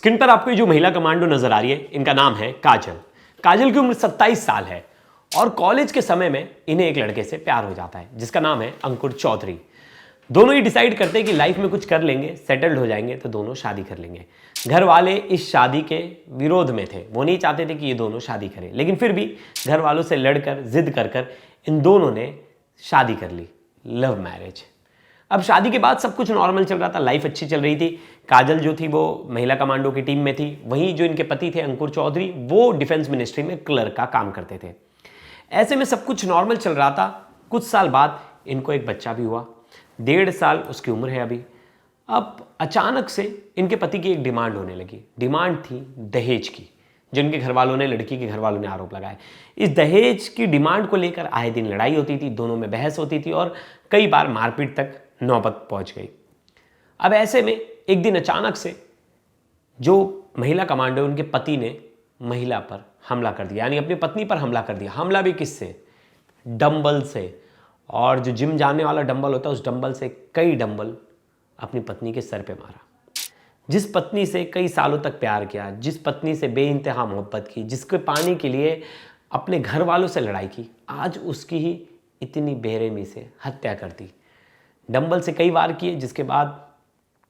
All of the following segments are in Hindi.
स्क्रीन पर आपको जो महिला कमांडो नजर आ रही है, इनका नाम है काजल। काजल की उम्र 27 साल है और कॉलेज के समय में इन्हें एक लड़के से प्यार हो जाता है जिसका नाम है अंकुर चौधरी। दोनों ही डिसाइड करते हैं कि लाइफ में कुछ कर लेंगे, सेटल्ड हो जाएंगे तो दोनों शादी कर लेंगे। घर वाले इस शादी के विरोध में थे, वो नहीं चाहते थे कि ये दोनों शादी करें, लेकिन फिर भी घर वालों से लड़कर जिद कर इन दोनों ने शादी कर ली, लव मैरिज। अब शादी के बाद सब कुछ नॉर्मल चल रहा था, लाइफ अच्छी चल रही थी। काजल जो थी वो महिला कमांडो की टीम में थी, वहीं जो इनके पति थे अंकुर चौधरी वो डिफेंस मिनिस्ट्री में क्लर्क का काम करते थे। ऐसे में सब कुछ नॉर्मल चल रहा था। कुछ साल बाद इनको एक बच्चा भी हुआ, 1.5 साल उसकी उम्र है अभी। अब अचानक से इनके पति की एक डिमांड होने लगी। डिमांड थी दहेज की, जिनके घर वालों ने, लड़की के घर वालों ने आरोप लगाए। इस दहेज की डिमांड को लेकर आए दिन लड़ाई होती थी, दोनों में बहस होती थी और कई बार मारपीट तक नौबत पहुंच गई। अब ऐसे में एक दिन अचानक से जो महिला कमांडो, उनके पति ने महिला पर हमला कर दिया, यानी अपनी पत्नी पर हमला कर दिया। हमला भी किससे? डंबल से। और जो जिम जाने वाला डंबल होता है, उस डंबल से कई डंबल अपनी पत्नी के सर पे मारा। जिस पत्नी से कई सालों तक प्यार किया, जिस पत्नी से बेइंतहा मोहब्बत की, जिसके पाने के लिए अपने घर वालों से लड़ाई की, आज उसकी ही इतनी बेरहमी से हत्या कर दी। डंबल से कई वार किए, जिसके बाद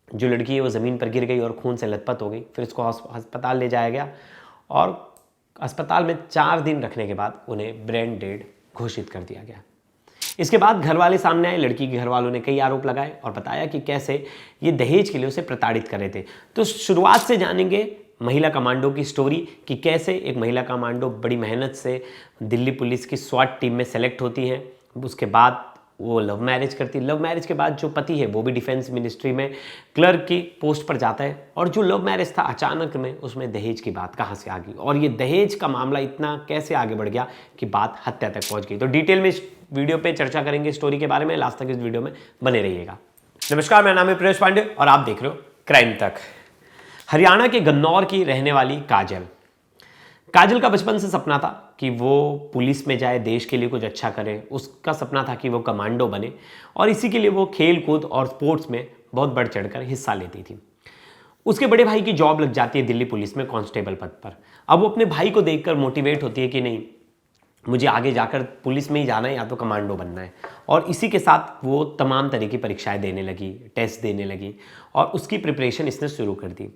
जो लड़की है वो ज़मीन पर गिर गई और खून से लथपथ हो गई। फिर उसको अस्पताल ले जाया गया और अस्पताल में 4 दिन रखने के बाद उन्हें ब्रेन डेड घोषित कर दिया गया। इसके बाद घर वाले सामने आए, लड़की के घर वालों ने कई आरोप लगाए और बताया कि कैसे ये दहेज के लिए उसे प्रताड़ित कर रहे थे। तो शुरुआत से जानेंगे महिला कमांडो की स्टोरी कि कैसे एक महिला कमांडो बड़ी मेहनत से दिल्ली पुलिस की स्वाट टीम में सेलेक्ट होती है। उसके बाद वो लव मैरिज करती है। लव मैरिज के बाद जो पति है वो भी डिफेंस मिनिस्ट्री में क्लर्क की पोस्ट पर जाता है। और जो लव मैरिज था, अचानक में उसमें दहेज की बात कहाँ से आ गई और ये दहेज का मामला इतना कैसे आगे बढ़ गया कि बात हत्या तक पहुँच गई। तो डिटेल में इस वीडियो पे चर्चा करेंगे स्टोरी के बारे में। लास्ट तक इस वीडियो में बने रहिएगा। नमस्कार, मेरा नाम है प्रियेश पांडे और आप देख रहे हो क्राइम तक। हरियाणा के गन्नौर की रहने वाली काजल का बचपन से सपना था कि वो पुलिस में जाए, देश के लिए कुछ अच्छा करे। उसका सपना था कि वो कमांडो बने और इसी के लिए वो खेल कूद और स्पोर्ट्स में बहुत बढ़ चढ़कर हिस्सा लेती थी। उसके बड़े भाई की जॉब लग जाती है दिल्ली पुलिस में कांस्टेबल पद पर। अब वो अपने भाई को देखकर मोटिवेट होती है कि नहीं, मुझे आगे जाकर पुलिस में ही जाना है या तो कमांडो बनना है। और इसी के साथ वो तमाम तरह की परीक्षाएं देने लगी, टेस्ट देने लगी और उसकी प्रिपरेशन इसने शुरू कर दी।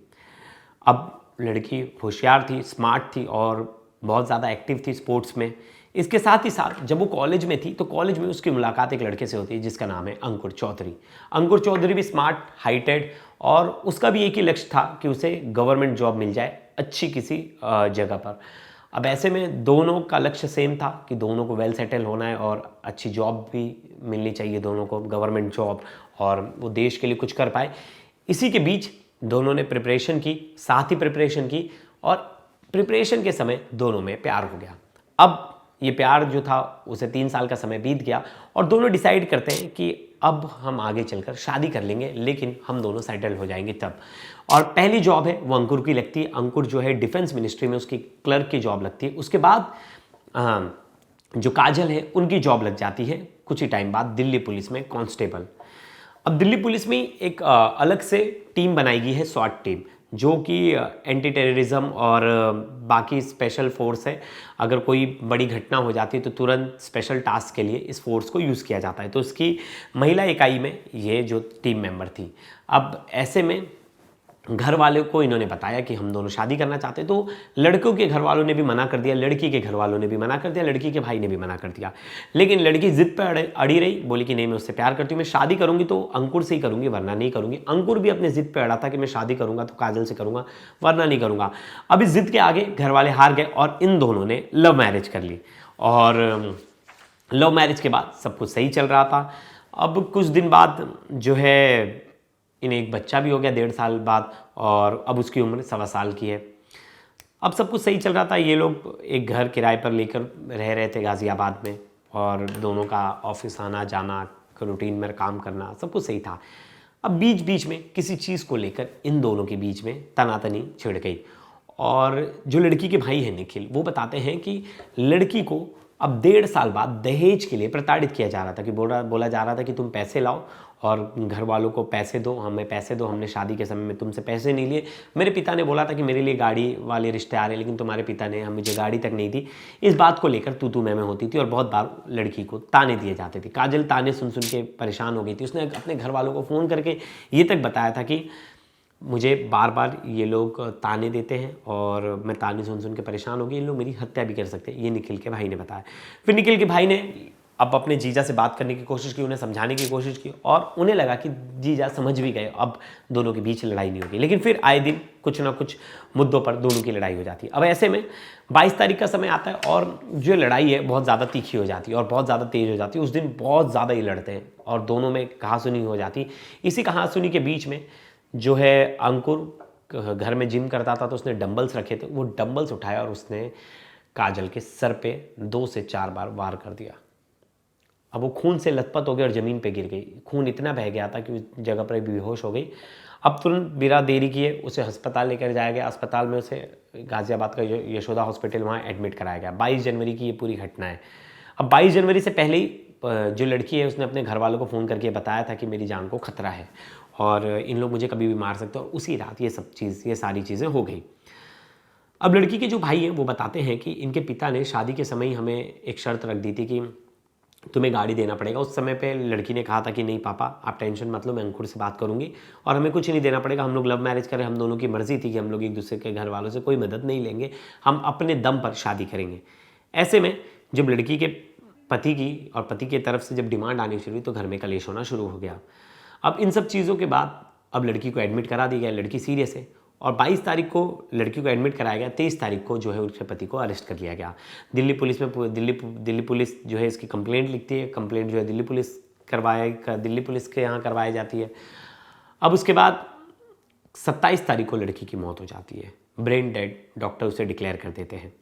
अब लड़की होशियार थी, स्मार्ट थी और बहुत ज़्यादा एक्टिव थी स्पोर्ट्स में। इसके साथ ही साथ जब वो कॉलेज में थी तो कॉलेज में उसकी मुलाकात एक लड़के से होती है जिसका नाम है अंकुर चौधरी। अंकुर चौधरी भी स्मार्ट, हाइटेड और उसका भी एक ही लक्ष्य था कि उसे गवर्नमेंट जॉब मिल जाए अच्छी किसी जगह पर। अब ऐसे में दोनों का लक्ष्य सेम था कि दोनों को वेल सेटल होना है और अच्छी जॉब भी मिलनी चाहिए दोनों को, गवर्नमेंट जॉब, और वो देश के लिए कुछ कर पाए। इसी के बीच दोनों ने प्रिपरेशन की, साथ ही प्रिपरेशन की और प्रिपरेशन के समय दोनों में प्यार हो गया। अब ये प्यार जो था उसे 3 साल का समय बीत गया और दोनों डिसाइड करते हैं कि अब हम आगे चलकर शादी कर लेंगे, लेकिन हम दोनों सेटल हो जाएंगे तब। और पहली जॉब है वो अंकुर की लगती है। अंकुर जो है डिफेंस मिनिस्ट्री में उसकी क्लर्क की जॉब लगती है। उसके बाद जो काजल है उनकी जॉब लग जाती है कुछ ही टाइम बाद दिल्ली पुलिस में कांस्टेबल। अब दिल्ली पुलिस में एक अलग से टीम बनाई गई है, स्वाट टीम, जो कि एंटी टेररिज्म और बाकी स्पेशल फोर्स है। अगर कोई बड़ी घटना हो जाती है तो तुरंत स्पेशल टास्क के लिए इस फोर्स को यूज़ किया जाता है। तो उसकी महिला इकाई में ये जो टीम मेंबर थी। अब ऐसे में घर वालों को इन्होंने बताया कि हम दोनों शादी करना चाहते हैं। तो लड़कों के घर वालों ने भी मना कर दिया, लड़की के घर वालों ने भी मना कर दिया, लड़की के भाई ने भी मना कर दिया। लेकिन लड़की जिद पर अड़ी रही, बोली कि नहीं, मैं उससे प्यार करती हूँ, मैं शादी करूंगी तो अंकुर से ही करूंगी वरना नहीं करूंगी। अंकुर भी अपने जिद पर अड़ा था कि मैं शादी करूंगा तो काजल से करूंगा वरना नहीं करूंगा। अब इस जिद के आगे घर वाले हार गए और इन दोनों ने लव मैरिज कर ली। और लव मैरिज के बाद सब कुछ सही चल रहा था। अब कुछ दिन बाद जो है इन्हें एक बच्चा भी हो गया 1.5 साल बाद और अब उसकी उम्र 1.25 साल की है। अब सब कुछ सही चल रहा था। ये लोग एक घर किराए पर लेकर रह रहे थे गाज़ियाबाद में और दोनों का ऑफिस आना जाना, रूटीन में काम करना, सब कुछ सही था। अब बीच बीच में किसी चीज़ को लेकर इन दोनों के बीच में तनातनी छिड़ गई। और जो लड़की के भाई हैं निखिल, वो बताते हैं कि लड़की को अब 1.5 साल बाद दहेज के लिए प्रताड़ित किया जा रहा था कि बोला जा रहा था कि तुम पैसे लाओ और घर वालों को पैसे दो, हमें पैसे दो, हमने शादी के समय में तुमसे पैसे नहीं लिए। मेरे पिता ने बोला था कि मेरे लिए गाड़ी वाले रिश्ते आ रहे, लेकिन तुम्हारे पिता ने मुझे गाड़ी तक नहीं दी। इस बात को लेकर तू मैं होती थी और बहुत बार लड़की को ताने दिए जाते थे। काजल ताने सुन सुन के परेशान हो गई थी। उसने अपने घर वालों को फ़ोन करके ये तक बताया था कि मुझे बार बार ये लोग ताने देते हैं और मैं ताने सुन सुन के परेशान हो गई, इन लोग मेरी हत्या भी कर सकते हैं। ये निखिल के भाई ने बताया। फिर निखिल के भाई ने अब अपने जीजा से बात करने की कोशिश की, उन्हें समझाने की कोशिश की और उन्हें लगा कि जीजा समझ भी गए, अब दोनों के बीच लड़ाई नहीं होगी। लेकिन फिर आए दिन कुछ ना कुछ मुद्दों पर दोनों की लड़ाई हो जाती है। अब ऐसे में 22 तारीख का समय आता है और जो लड़ाई है बहुत ज़्यादा तीखी हो जाती है और बहुत ज़्यादा तेज़ हो जाती है। उस दिन बहुत ज़्यादा ही लड़ते हैं और दोनों में कहासुनी हो जाती। इसी कहासुनी के बीच में जो है अंकुर घर में जिम करता था, तो उसने डंबल्स रखे थे। वो डंबल्स उठाया और उसने काजल के सर पे 2 से 4 बार वार कर दिया। अब वो खून से लथपथ हो गई और ज़मीन पे गिर गई। खून इतना बह गया था कि उस जगह पर बेहोश हो गई। अब तुरंत बिना देरी किए उसे अस्पताल लेकर जाया गया। अस्पताल में उसे गाज़ियाबाद का यशोदा हॉस्पिटल वहाँ एडमिट कराया गया। 22 जनवरी की ये पूरी घटना है। अब 22 जनवरी से पहले ही जो लड़की है उसने अपने घर वालों को फ़ोन करके बताया था कि मेरी जान को खतरा है और इन लोग मुझे कभी भी मार सकते हैं। और उसी रात ये सारी चीज़ें हो गई। अब लड़की के जो भाई हैं वो बताते हैं कि इनके पिता ने शादी के समय ही हमें एक शर्त रख दी थी कि तुम्हें गाड़ी देना पड़ेगा। उस समय पे लड़की ने कहा था कि नहीं पापा आप टेंशन मत लो, मैं अंकुर से बात करूंगी और हमें कुछ नहीं देना पड़ेगा। हम लोग लव मैरिज करें, हम दोनों की मर्जी थी कि हम लोग एक दूसरे के घर वालों से कोई मदद नहीं लेंगे, हम अपने दम पर शादी करेंगे। ऐसे में जब लड़की के पति की और पति की तरफ से जब डिमांड आनी शुरू हुई तो घर में कलेश होना शुरू हो गया। अब इन सब चीज़ों के बाद अब लड़की को एडमिट करा दिया गया। लड़की सीरियस है और 22 तारीख को लड़की को एडमिट कराया गया। 23 तारीख को जो है उसके पति को अरेस्ट कर लिया गया। दिल्ली पुलिस में दिल्ली पुलिस जो है इसकी कंप्लेंट लिखती है। कंप्लेंट जो है दिल्ली पुलिस के यहाँ करवाई जाती है। अब उसके बाद 27 तारीख को लड़की की मौत हो जाती है। ब्रेन डेड डॉक्टर उसे डिक्लेयर कर देते हैं।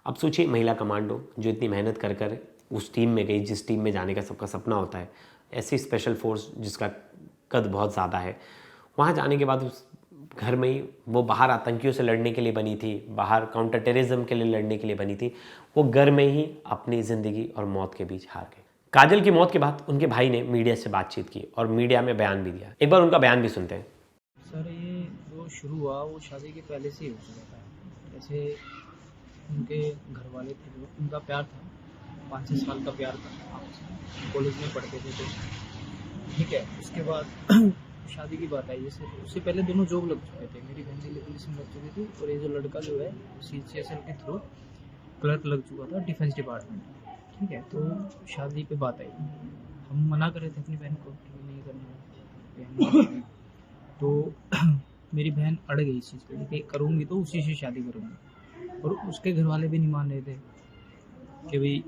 अब सोचिए महिला कमांडो जो इतनी मेहनत कर कर उस टीम में गई जिस टीम में जाने का सबका सपना होता है, ऐसी स्पेशल फोर्स जिसका कद बहुत ज़्यादा है, वहाँ जाने के बाद उस घर में ही वो बाहर आतंकियों से लड़ने के लिए बनी थी, बाहर काउंटर टेररिज्म के लिए लड़ने के लिए बनी थी, वो घर में ही अपनी ज़िंदगी और मौत के बीच हार गई। काजल की मौत के बाद उनके भाई ने मीडिया से बातचीत की और मीडिया में बयान भी दिया। एक बार उनका बयान भी सुनते हैं। सर ये जो शुरू हुआ वो शादी के पहले से ही हो चुका था। जैसे उनके घर वाले थे, उनका प्यार था, 5-6 साल का प्यार था, कॉलेज में पढ़ते थे तो ठीक है। उसके बाद शादी की बात आई। जैसे उससे पहले दोनों जॉब लग चुके थे। मेरी बहन दिल्ली पुलिस में लग चुकी थी और ये जो लड़का जो है CCSL के थ्रू क्लर्क लग चुका था डिफेंस डिपार्टमेंट। ठीक है, तो शादी पे बात आई। हम मना कर रहे थे अपनी बहन को कि नहीं करना है, तो मेरी बहन अड़ गई इस चीज़ पे कि करूँगी तो उसी से शादी करूँगी। और उसके घर वाले भी नहीं मान रहे थे कि भाई,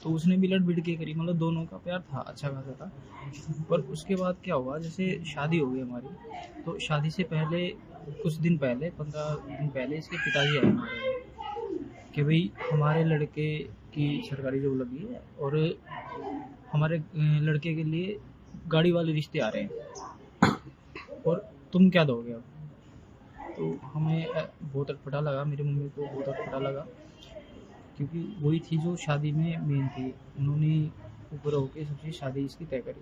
तो उसने भी लड़ भिड़ के करी। मतलब दोनों का प्यार था, अच्छा खासा था। पर उसके बाद क्या हुआ, जैसे शादी हो गई हमारी, तो शादी से पहले कुछ दिन पहले 15 दिन पहले इसके पिताजी आए हमारे कि भाई हमारे लड़के की सरकारी जॉब लगी है और हमारे लड़के के लिए गाड़ी वाले रिश्ते आ रहे हैं और तुम क्या दोगे अब। तो हमें बहुत अटपटा लगा, मेरी मम्मी को बहुत अटपटा लगा, क्योंकि वही थी जो शादी में मेन थी। उन्होंने ऊपर होके सबसे शादी इसकी तय करी।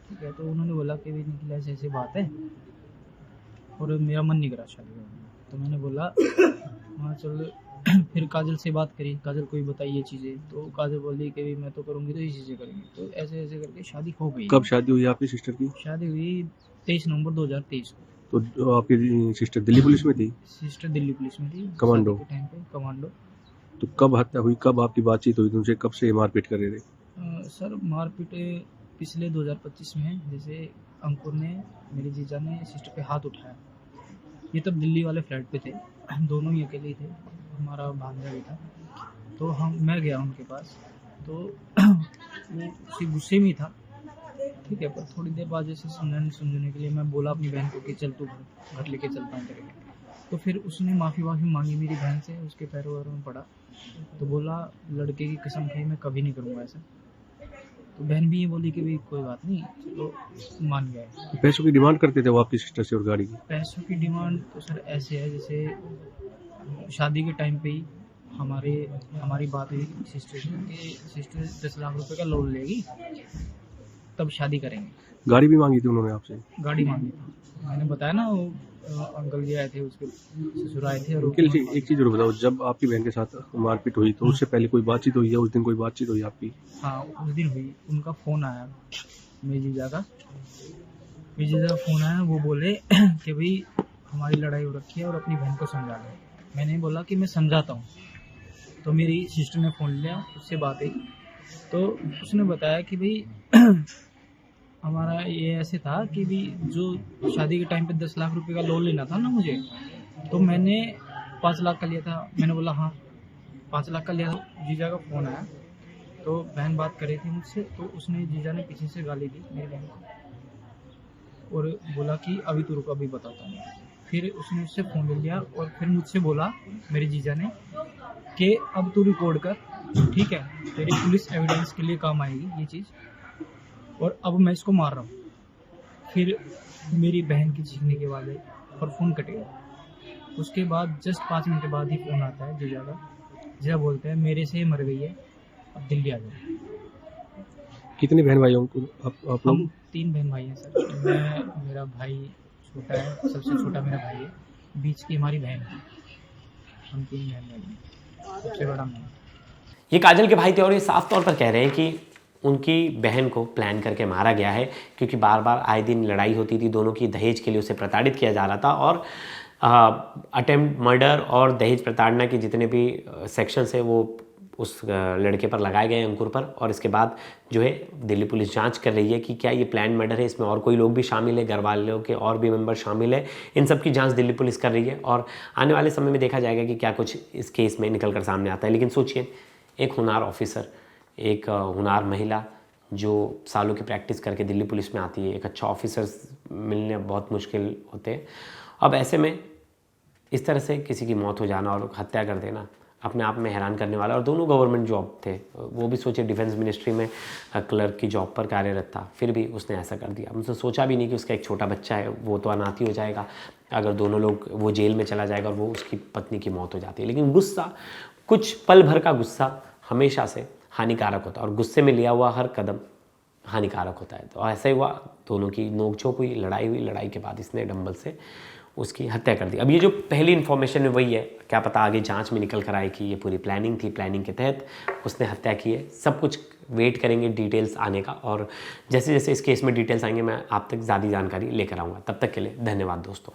ठीक है, तो उन्होंने बोला कि भाई निकल ऐसे बात है और मेरा मन नहीं करा शादी करने। तो मैंने बोला हाँ चल। फिर काजल से बात करी, काजल को भी बताई ये चीज़ें, तो काजल बोली कि भाई मैं तो करूँगी तो ये चीज़ें करेंगे। तो ऐसे ऐसे करके शादी हो गई। कब शादी हुई आपकी सिस्टर की? शादी हुई 23 नवंबर 2023 को। तो आपकी सिस्टर दिल्ली पुलिस में थी? सिस्टर दिल्ली पुलिस में थी, कमांडो के टाइम पे कमांडो। तो कब हत्या हुई, कब आपकी बातचीत हुई तुमसे, कब से मारपीट कर रहे थे? सर मारपीट पिछले 2025 में, जैसे अंकुर ने, मेरे जीजा ने सिस्टर पे हाथ उठाया। ये तब दिल्ली वाले फ्लैट पे थे, दोनों ही अकेले ही थे, हमारा भांजा भी था। तो मैं गया उनके पास, तो वो उसी गुस्से में ही था। ठीक है, पर थोड़ी देर बाद जैसे समझने के लिए मैं बोला अपनी बहन को कि चल तू घर लेके चलता हूँ तेरे। तो फिर उसने माफ़ी मांगी मेरी बहन से, उसके पैरों में पड़ा। तो बोला लड़के की कसम खाई मैं कभी नहीं करूँगा ऐसा। तो बहन भी ये बोली कि भाई कोई बात नहीं, चलो मान गए। तो पैसों की डिमांड करते थे वो आपकी सिस्टर से और गाड़ी की? पैसों की डिमांड तो सर ऐसे है, जैसे शादी के टाइम पे ही हमारी बात हुई सिस्टर से कि सिस्टर 10 लाख रुपए का लोन लेगी तब शादी करेंगे। गाड़ी भी मांगी थी उन्होंने आपसे? गाड़ी मांगी थी, मैंने बताया ना वो अंकल जी आए थे, उसके ससुर आए थे और वकील जी एक चीज़ और बताओ, जब आपकी बहन के साथ मारपीट हुई तो उससे पहले कोई बातचीत हुई है? उस दिन कोई बातचीत हुई आपकी? हाँ उस दिन हुई, उनका फ़ोन आया मेरी जीजा का फ़ोन आया, वो बोले कि भाई हमारी लड़ाई हो रखी है और अपनी बहन को समझा लें। मैंने बोला कि मैं समझाता हूँ। तो मेरी सिस्टर ने फ़ोन लिया, उससे बात हुई तो उसने बताया कि भाई हमारा ये ऐसे था कि भी जो शादी के टाइम पे 10 लाख रुपए का लोन लेना था ना मुझे, तो मैंने 5 लाख का लिया था। मैंने बोला हाँ 5 लाख का लिया था। जीजा का फ़ोन आया तो बहन बात कर रही थी मुझसे, तो उसने जीजा ने पीछे से गाली दी मेरी बहन को और बोला कि अभी तो रुको, अभी बताता हूँ। फिर उसने उससे फ़ोन ले लिया और फिर मुझसे बोला मेरे जीजा ने कि अब तू रिकॉर्ड कर, ठीक है, तेरी पुलिस एविडेंस के लिए काम आएगी ये चीज़, और अब मैं इसको मार रहा हूँ। फिर मेरी बहन की चीखने के बाद और फ़ोन कट गया। उसके बाद जस्ट 5 मिनट बाद ही फ़ोन आता है जीजा का। जीजा बोलते हैं मेरे से मर गई है, अब दिल्ली आ जाओ। कितने बहन भाई हो आप हम लोग? 3 बहन भाई हैं सर। मैं, मेरा भाई छोटा है, सबसे छोटा मेरा भाई है, बीच की हमारी बहन है। हम 3 बहन भाई हैं, सबसे बड़ा मैं। ये काजल के भाई थे और ये साफ तौर पर कह रहे हैं कि उनकी बहन को प्लान करके मारा गया है, क्योंकि बार बार आए दिन लड़ाई होती थी दोनों की। दहेज के लिए उसे प्रताड़ित किया जा रहा था और अटेम्प्ट मर्डर और दहेज प्रताड़ना के जितने भी सेक्शंस है वो उस लड़के पर लगाए गए, अंकुर पर। और इसके बाद जो है दिल्ली पुलिस जांच कर रही है कि क्या ये प्लान मर्डर है, इसमें और कोई लोग भी शामिल है, घर वालों के और भी मेंबर शामिल है। इन सब की जांच दिल्ली पुलिस कर रही है और आने वाले समय में देखा जाएगा कि क्या कुछ इस केस में निकल कर सामने आता है। लेकिन सोचिए, एक हुनार ऑफिसर, एक हुनार महिला जो सालों की प्रैक्टिस करके दिल्ली पुलिस में आती है, एक अच्छा ऑफिसर मिलने बहुत मुश्किल होते हैं। अब ऐसे में इस तरह से किसी की मौत हो जाना और हत्या कर देना अपने आप में हैरान करने वाला। और दोनों गवर्नमेंट जॉब थे, वो भी सोचे डिफेंस मिनिस्ट्री में क्लर्क की जॉब पर कार्यरत था, फिर भी उसने ऐसा कर दिया। उसने सोचा भी नहीं कि उसका एक छोटा बच्चा है, वो तो अनाथ ही हो जाएगा अगर दोनों लोग, वो जेल में चला जाएगा और वो उसकी पत्नी की मौत हो जाती है। लेकिन गुस्सा, कुछ पल भर का गुस्सा हमेशा से हानिकारक होता है और गुस्से में लिया हुआ हर कदम हानिकारक होता है। तो ऐसा ही हुआ, दोनों की नोकझोंक हुई, लड़ाई के बाद इसने डंबल से उसकी हत्या कर दी। अब ये जो पहली इन्फॉर्मेशन है वही है, क्या पता आगे जांच में निकल कर आए कि ये पूरी प्लानिंग थी, प्लानिंग के तहत उसने हत्या की है। सब कुछ वेट करेंगे डिटेल्स आने का, और जैसे जैसे इस केस में डिटेल्स आएंगे मैं आप तक ज़्यादा जानकारी लेकर आऊँगा। तब तक के लिए धन्यवाद दोस्तों।